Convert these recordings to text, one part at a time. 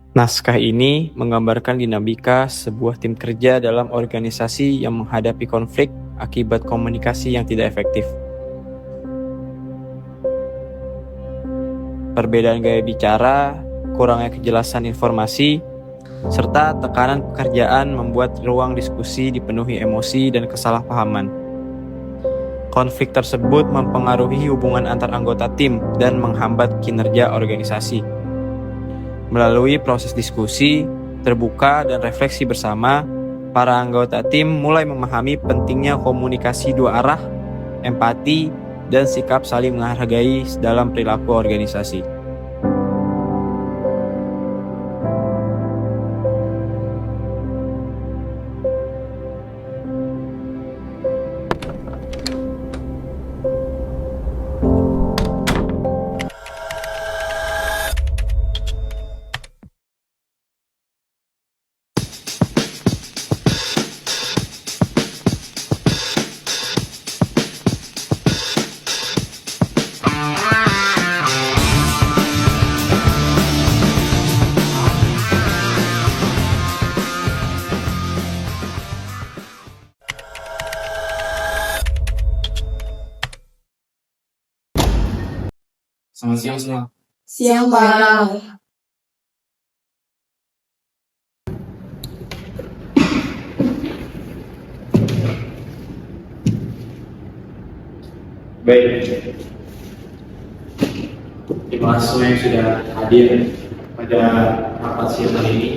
Naskah ini menggambarkan dinamika sebuah tim kerja dalam organisasi yang menghadapi konflik akibat komunikasi yang tidak efektif. Perbedaan gaya bicara, kurangnya kejelasan informasi, serta tekanan pekerjaan membuat ruang diskusi dipenuhi emosi dan kesalahpahaman. Konflik tersebut mempengaruhi hubungan antar anggota tim dan menghambat kinerja organisasi. Melalui proses diskusi, terbuka, dan refleksi bersama, para anggota tim mulai memahami pentingnya komunikasi dua arah, empati, dan sikap saling menghargai dalam perilaku organisasi. Selamat siang semua. Siang, Bang. Baik. Terima kasih semua yang sudah hadir pada rapat siang hari ini.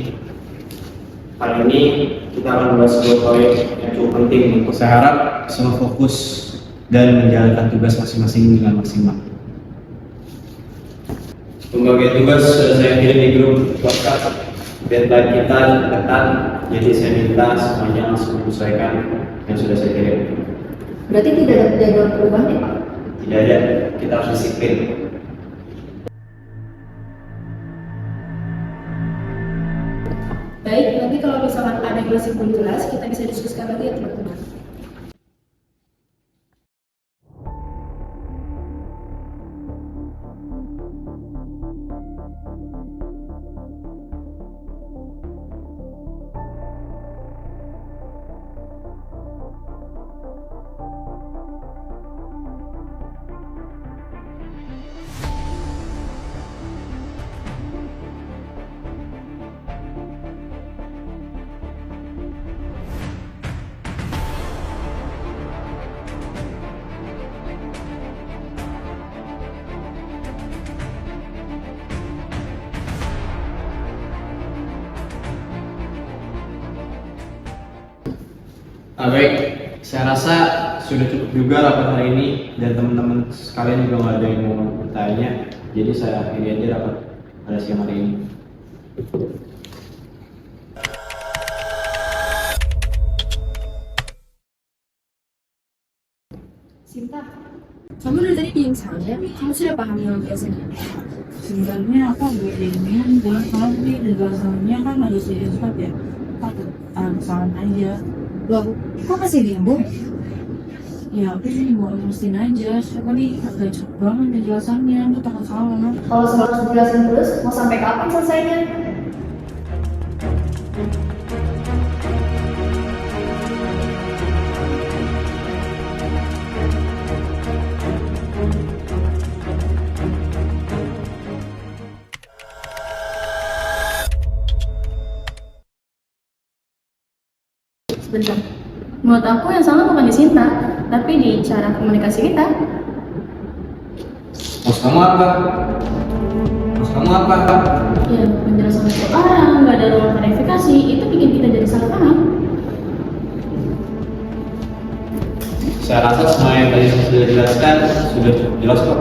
Hari ini kita akan membahas sebuah proyek yang cukup penting. Saya harap semua fokus dan menjalankan tugas masing-masing dengan maksimal. Pembagian tugas sudah saya kirim di grup WhatsApp. Deadline kita dekat, jadi saya minta semuanya langsung menyesuaikan yang sudah saya kirim. Berarti tidak ada jadwal perubahan ya, Pak? Tidak ada, kita harus disiplin. Baik, nanti kalau misalkan ada yang masih belum jelas, kita bisa diskusikan lagi ya teman-teman. Baik, saya rasa sudah cukup juga rapat hari ini dan teman-teman sekalian juga nggak ada yang mau bertanya, jadi saya akhiri aja rapat pada siang hari ini. Sinta, kamu dari tadi diem saja, kamu sudah paham dengan biasanya? Sebenarnya aku agak dingin dan kali dasarnya kan harus diinstat ya. Aku alasan aja. Loh, kok masih diem, Bu? Ya aku sih mau ngurusin aja. Soalnya nih agak cepet banget penjelasannya. Aku takut salah. Kalau selalu dijelasin terus, mau sampai kapan selesainya? Sebentar. Menurut aku yang salah bukan di Sinta, tapi di cara komunikasi kita. Maksud kamu apa? Maksud kamu apa? Ya, penjelasan itu orang, nggak ada ruang klarifikasi, itu bikin kita jadi salah paham. Saya rasa semua yang tadi saya sudah jelaskan sudah cukup jelas kok.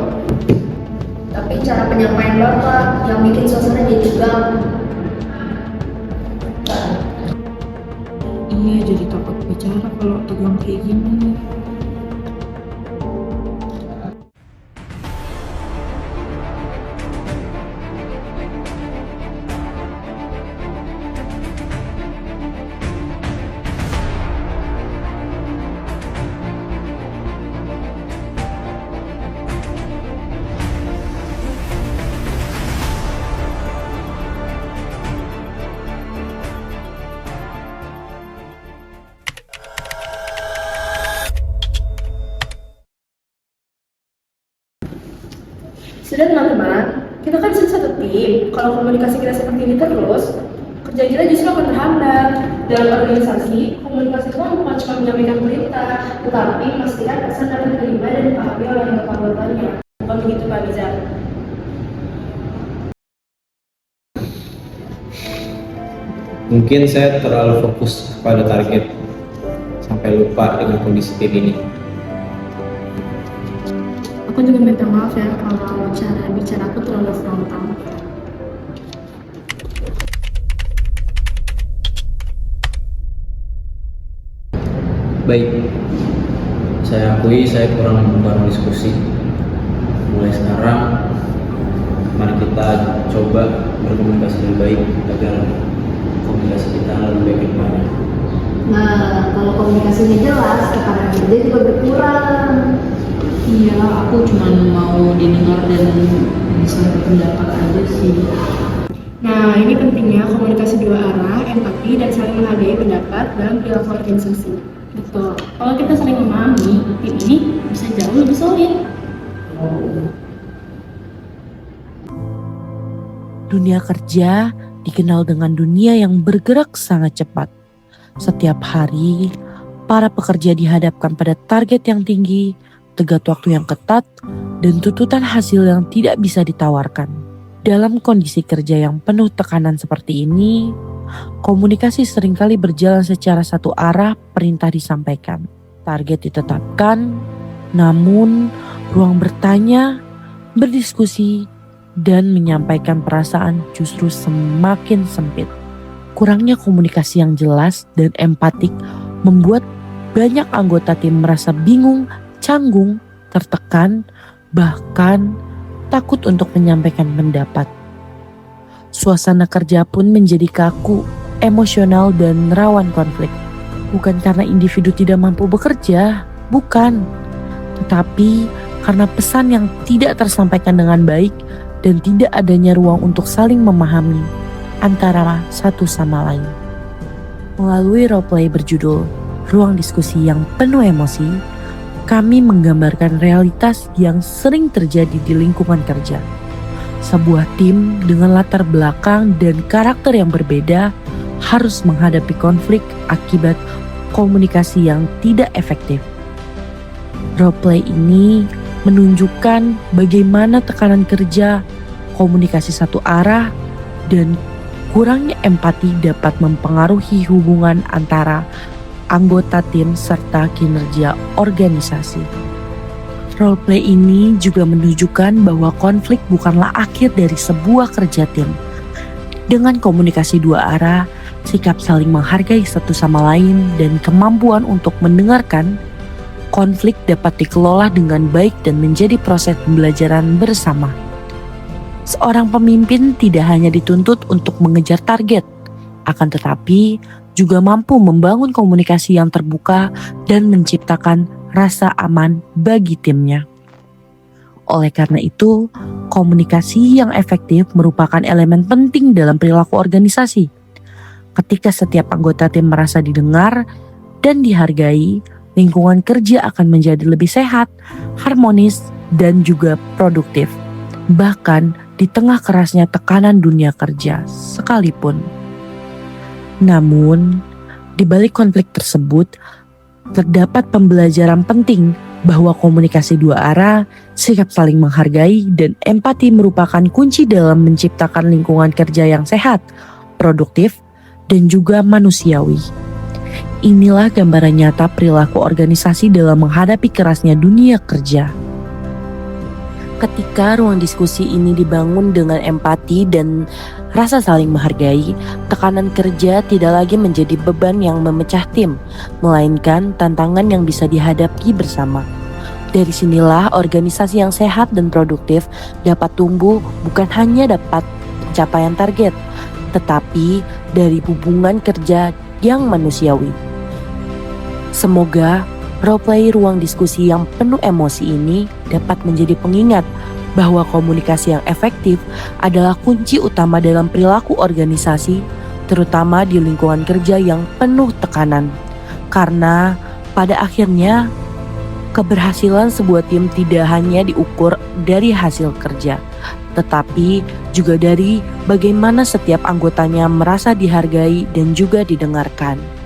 Tapi cara penyampaian Bapak yang bikin suasana jadi tegang. Iya jadi takut bicara kalau tegang kayak gini. Dan teman-teman, kita kan satu tim. Kalau komunikasi kita seperti ini terus, kerja kita justru akan terhambat. Dalam organisasi, komunikasi itu bukan cuma menyampaikan perintah, tetapi memastikan pesan dapat diterima dan dipahami oleh anggota-anggotanya. Bukan begitu, Pak Bizar? Mungkin saya terlalu fokus pada target sampai lupa dengan kondisi tim ini. Aku juga minta maaf ya kalau cara bicara aku terlalu frontal. Baik, saya akui saya kurang membangun diskusi. Mulai sekarang, mari kita coba berkomunikasi lebih baik agar komunikasi kita lebih baik ke depannya. Nah, kalau komunikasinya jelas, tekanan kerja juga berkurang. Iya, aku cuma mau didengar dan bisa berpendapat aja sih. Nah, ini pentingnya komunikasi dua arah, empati, dan saling menghargai pendapat dalam perilaku organisasi. Betul. Kalau kita saling memahami, tim ini bisa jauh lebih solid. Dunia kerja dikenal dengan dunia yang bergerak sangat cepat. Setiap hari, para pekerja dihadapkan pada target yang tinggi, tenggat waktu yang ketat, dan tuntutan hasil yang tidak bisa ditawarkan. Dalam kondisi kerja yang penuh tekanan seperti ini, komunikasi seringkali berjalan secara satu arah, perintah disampaikan, target ditetapkan, namun ruang bertanya, berdiskusi, dan menyampaikan perasaan justru semakin sempit. Kurangnya komunikasi yang jelas dan empatik membuat banyak anggota tim merasa bingung, canggung, tertekan, bahkan takut untuk menyampaikan pendapat. Suasana kerja pun menjadi kaku, emosional, dan rawan konflik. Bukan karena individu tidak mampu bekerja, bukan. Tetapi karena pesan yang tidak tersampaikan dengan baik dan tidak adanya ruang untuk saling memahami antara satu sama lain. Melalui roleplay berjudul Ruang Diskusi yang Penuh Emosi, kami menggambarkan realitas yang sering terjadi di lingkungan kerja. Sebuah tim dengan latar belakang dan karakter yang berbeda harus menghadapi konflik akibat komunikasi yang tidak efektif. Roleplay ini menunjukkan bagaimana tekanan kerja, komunikasi satu arah, dan kurangnya empati dapat mempengaruhi hubungan antara anggota tim serta kinerja organisasi. Roleplay ini juga menunjukkan bahwa konflik bukanlah akhir dari sebuah kerja tim. Dengan komunikasi dua arah, sikap saling menghargai satu sama lain, dan kemampuan untuk mendengarkan, konflik dapat dikelola dengan baik dan menjadi proses pembelajaran bersama. Seorang pemimpin tidak hanya dituntut untuk mengejar target, akan tetapi juga mampu membangun komunikasi yang terbuka dan menciptakan rasa aman bagi timnya. Oleh karena itu, komunikasi yang efektif merupakan elemen penting dalam perilaku organisasi. Ketika setiap anggota tim merasa didengar dan dihargai, lingkungan kerja akan menjadi lebih sehat, harmonis, dan juga produktif. Bahkan di tengah kerasnya tekanan dunia kerja sekalipun. Namun, di balik konflik tersebut, terdapat pembelajaran penting bahwa komunikasi dua arah, sikap saling menghargai, dan empati merupakan kunci dalam menciptakan lingkungan kerja yang sehat, produktif, dan juga manusiawi. Inilah gambaran nyata perilaku organisasi dalam menghadapi kerasnya dunia kerja. Ketika ruang diskusi ini dibangun dengan empati dan rasa saling menghargai, tekanan kerja tidak lagi menjadi beban yang memecah tim, melainkan tantangan yang bisa dihadapi bersama. Dari sinilah organisasi yang sehat dan produktif dapat tumbuh bukan hanya dapat pencapaian target, tetapi dari hubungan kerja yang manusiawi. Semoga roleplay ruang diskusi yang penuh emosi ini dapat menjadi pengingat bahwa komunikasi yang efektif adalah kunci utama dalam perilaku organisasi, terutama di lingkungan kerja yang penuh tekanan. Karena pada akhirnya keberhasilan sebuah tim tidak hanya diukur dari hasil kerja, tetapi juga dari bagaimana setiap anggotanya merasa dihargai dan juga didengarkan.